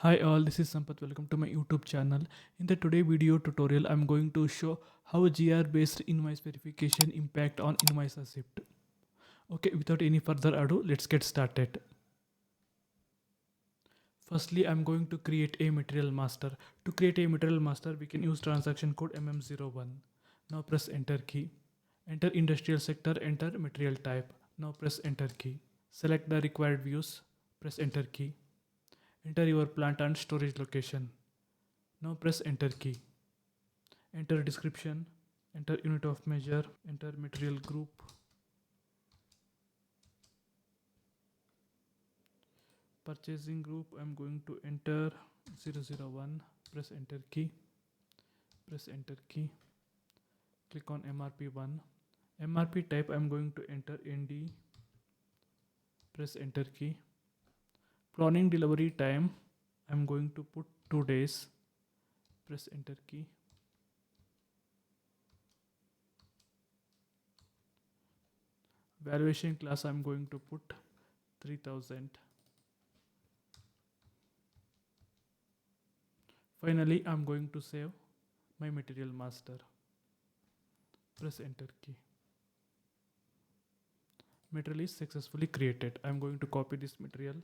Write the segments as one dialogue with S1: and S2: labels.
S1: Hi all, this is Sampath. Welcome to my YouTube channel. In the today video tutorial, I'm going to show how GR based invoice verification impact on invoice receipt. Okay, without any further ado, let's get started. Firstly, I'm going to create a material master. To create a material master, we can use transaction code MM01. Now press enter key. Enter industrial sector, enter material type. Now press enter key. Select the required views, press enter key. Enter your plant and storage location. Now press enter key. Enter description, enter unit of measure, enter material group. Purchasing group, I'm going to enter 001, press enter key, click on MRP1. MRP type, I'm going to enter ND, press enter key. Planning delivery time, I'm going to put 2 days, press enter key. Valuation class, I'm going to put 3000. Finally, I'm going to save my material master. Press enter key. Material is successfully created. I'm going to copy this material.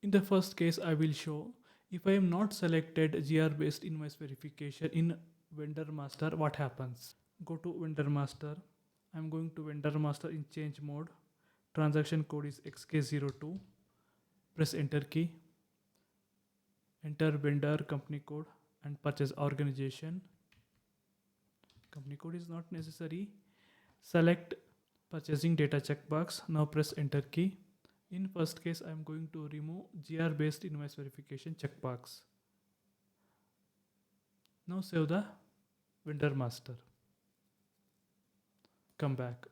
S1: In the first case, I will show if I am not selected GR based invoice verification in vendor master, what happens. Go to vendor master. I'm going to vendor master in change mode. Transaction code is XK02. Press enter key. Enter vendor company code and purchase organization. Company code is not necessary. Select purchasing data checkbox. Now press enter key. In first case, I am going to remove GR based invoice verification checkbox. Now save the vendor master. Come back.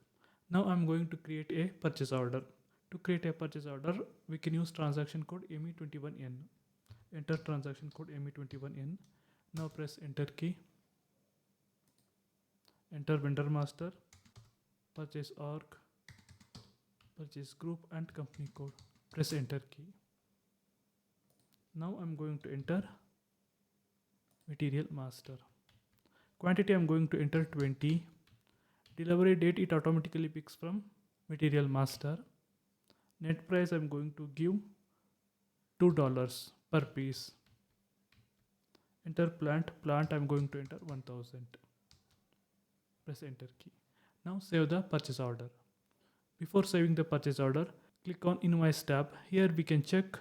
S1: Now I am going to create a purchase order. To create a purchase order, we can use transaction code ME21N. Enter transaction code ME21N. Now press enter key. Enter vendor master, purchase org, purchase group and company code. Press enter key. Now I'm going to enter material master. Quantity I'm going to enter 20. Delivery date it automatically picks from material master. Net price I'm going to give $2 per piece. Enter plant I'm going to enter 1000. Press enter key. Now save the purchase order. Before saving the purchase order, click on invoice tab. Here we can check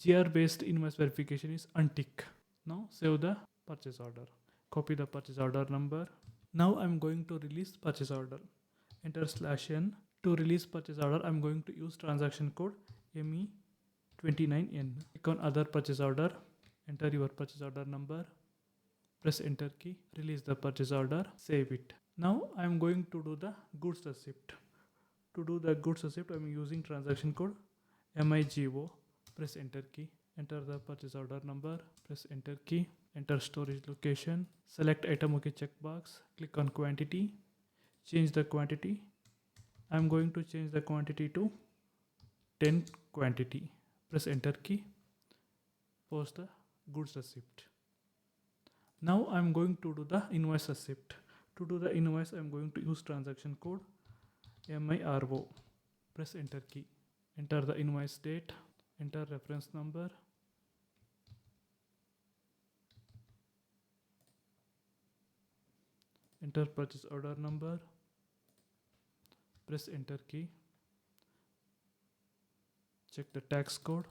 S1: GR based invoice verification is untick. Now save the purchase order. Copy the purchase order number. Now I'm going to release purchase order. Enter /n. To release purchase order, I'm going to use transaction code ME29N. Click on other purchase order. Enter your purchase order number. Press enter key. Release the purchase order. Save it. Now I'm going to do the goods receipt. To do the goods receipt, I'm using transaction code MIGO. Press enter key. Enter the purchase order number. Press enter key. Enter storage location. Select item OK checkbox. Click on quantity. Change the quantity. I'm going to change the quantity to 10 quantity. Press enter key. Post the goods receipt. Now I'm going to do the invoice receipt. To do the invoice, I'm going to use transaction code MIRO. Press enter key. Enter the invoice date. Enter reference number. Enter purchase order number. Press enter key. Check the tax code.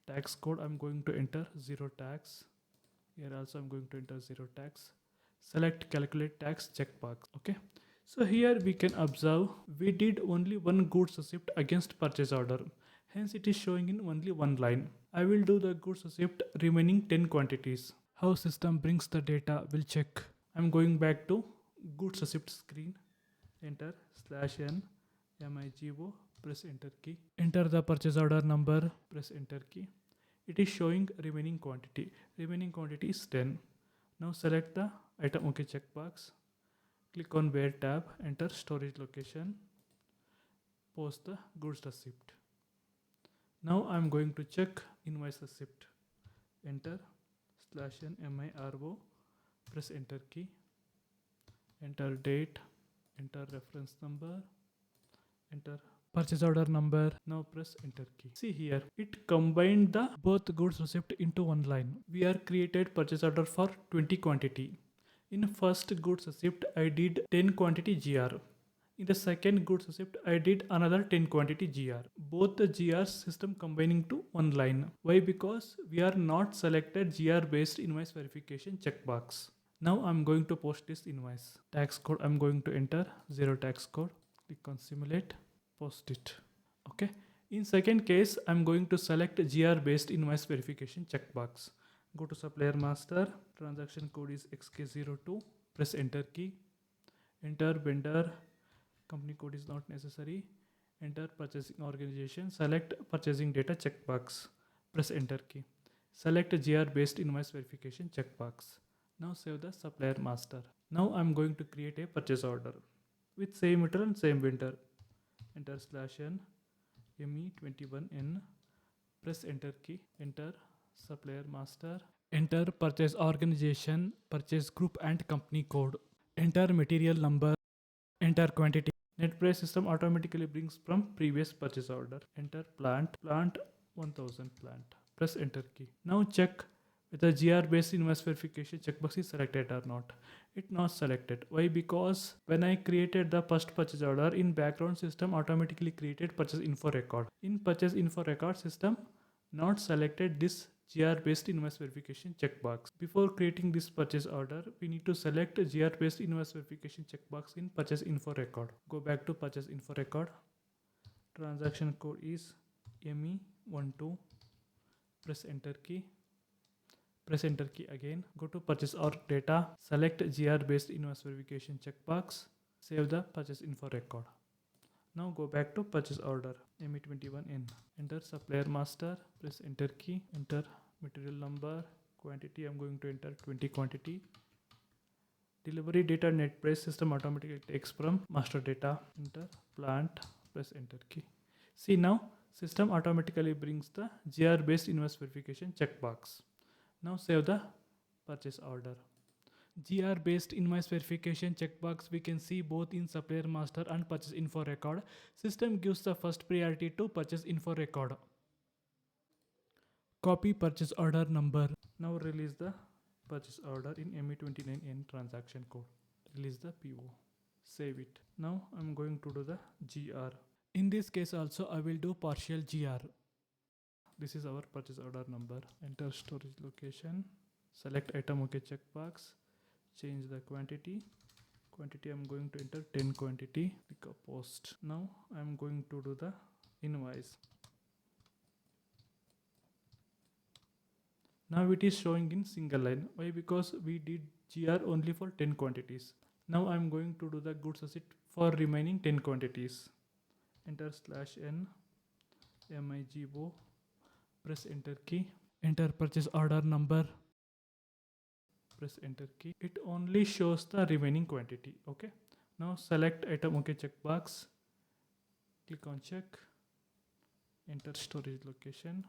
S1: Tax code I'm going to enter 0 tax. Here also I'm going to enter 0 tax. Select calculate tax checkbox. Okay. So here we can observe we did only one goods receipt against purchase order. Hence it is showing in only one line. I will do the goods receipt remaining 10 quantities. How system brings the data will check. I'm going back to goods receipt screen. Enter /n MIGO. Press enter key. Enter the purchase order number. Press enter key. It is showing remaining quantity. Remaining quantity is 10. Now select the item OK checkbox. Click on where tab. Enter storage location. Post the goods receipt. Now I'm going to check invoice receipt. Enter /n-MIRO, press enter key, enter date, enter reference number, enter purchase order number. Now press enter key. See here, it combined the both goods receipt into one line. We are created purchase order for 20 quantity. In first goods receipt, I did 10 quantity GR. In the second goods receipt, I did another 10 quantity GR. Both the GR system combining to one line. Why? Because we are not selected GR based invoice verification checkbox. Now I'm going to post this invoice. Tax code I'm going to enter 0 tax code. Click on simulate, post it. Okay. In second case, I'm going to select GR based invoice verification checkbox. Go to supplier master, transaction code is XK02, press enter key, enter vendor, company code is not necessary, enter purchasing organization, select purchasing data checkbox, press enter key, select GR based invoice verification checkbox. Now save the supplier master. Now I'm going to create a purchase order with same meter and same vendor. Enter /n ME21N, press enter key, enter supplier master, enter purchase organization, purchase group and company code, enter material number, enter quantity. Net price system automatically brings from previous purchase order. Enter plant 1000 plant, press enter key. Now check whether GR based invoice verification checkbox is selected or not. It not selected. Why? Because when I created the first purchase order, in background system automatically created purchase info record. In purchase info record system not selected this GR based invoice verification checkbox. Before creating this purchase order, we need to select a GR based invoice verification checkbox in purchase info record. Go back to purchase info record. Transaction code is ME12. Press enter key. Press enter key again. Go to purchase order data. Select GR based invoice verification checkbox. Save the purchase info record. Now go back to purchase order ME21N. Enter supplier master. Press enter key. Enter material number. Quantity I'm going to enter 20 quantity. Delivery data net price system automatically takes from master data. Enter plant. Press enter key. See now system automatically brings the GR based invoice verification checkbox. Now save the purchase order. GR based invoice verification checkbox we can see both in supplier master and purchase info record. System gives the first priority to purchase info record. Copy purchase order number. Now release the purchase order in ME29N transaction code. Release the PO. Save it. Now I'm going to do the GR. In this case also I will do partial GR. This is our purchase order number. Enter storage location. Select item OK checkbox. Change the quantity. Quantity I'm going to enter 10 quantity. Click a post. Now I'm going to do the invoice. Now it is showing in single line. Why? Because we did GR only for 10 quantities. Now I'm going to do the goods receipt for remaining 10 quantities. Enter /n MIGO. Press enter key. Enter purchase order number. Press enter key. It only shows the remaining quantity. Okay. Now select item OK checkbox. Click on check. Enter storage location.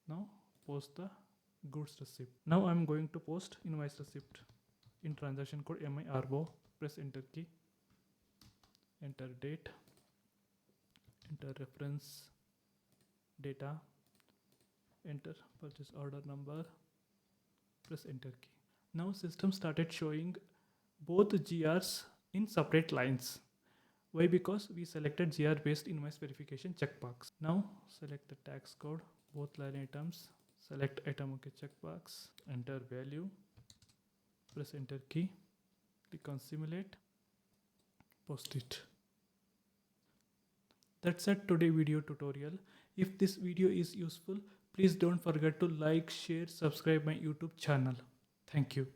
S1: Now post the goods receipt. Now I'm going to post invoice receipt in transaction code MIRO. Press enter key. Enter date. Enter reference data. Enter purchase order number. Press enter key. Now system started showing both GRs in separate lines. Why? Because we selected GR based invoice verification checkbox. Now select the tax code, both line items. Select item OK checkbox. Enter value. Press enter key. Click on simulate. Post it. That's it today video tutorial. If this video is useful, please don't forget to like, share, subscribe my YouTube channel. Thank you.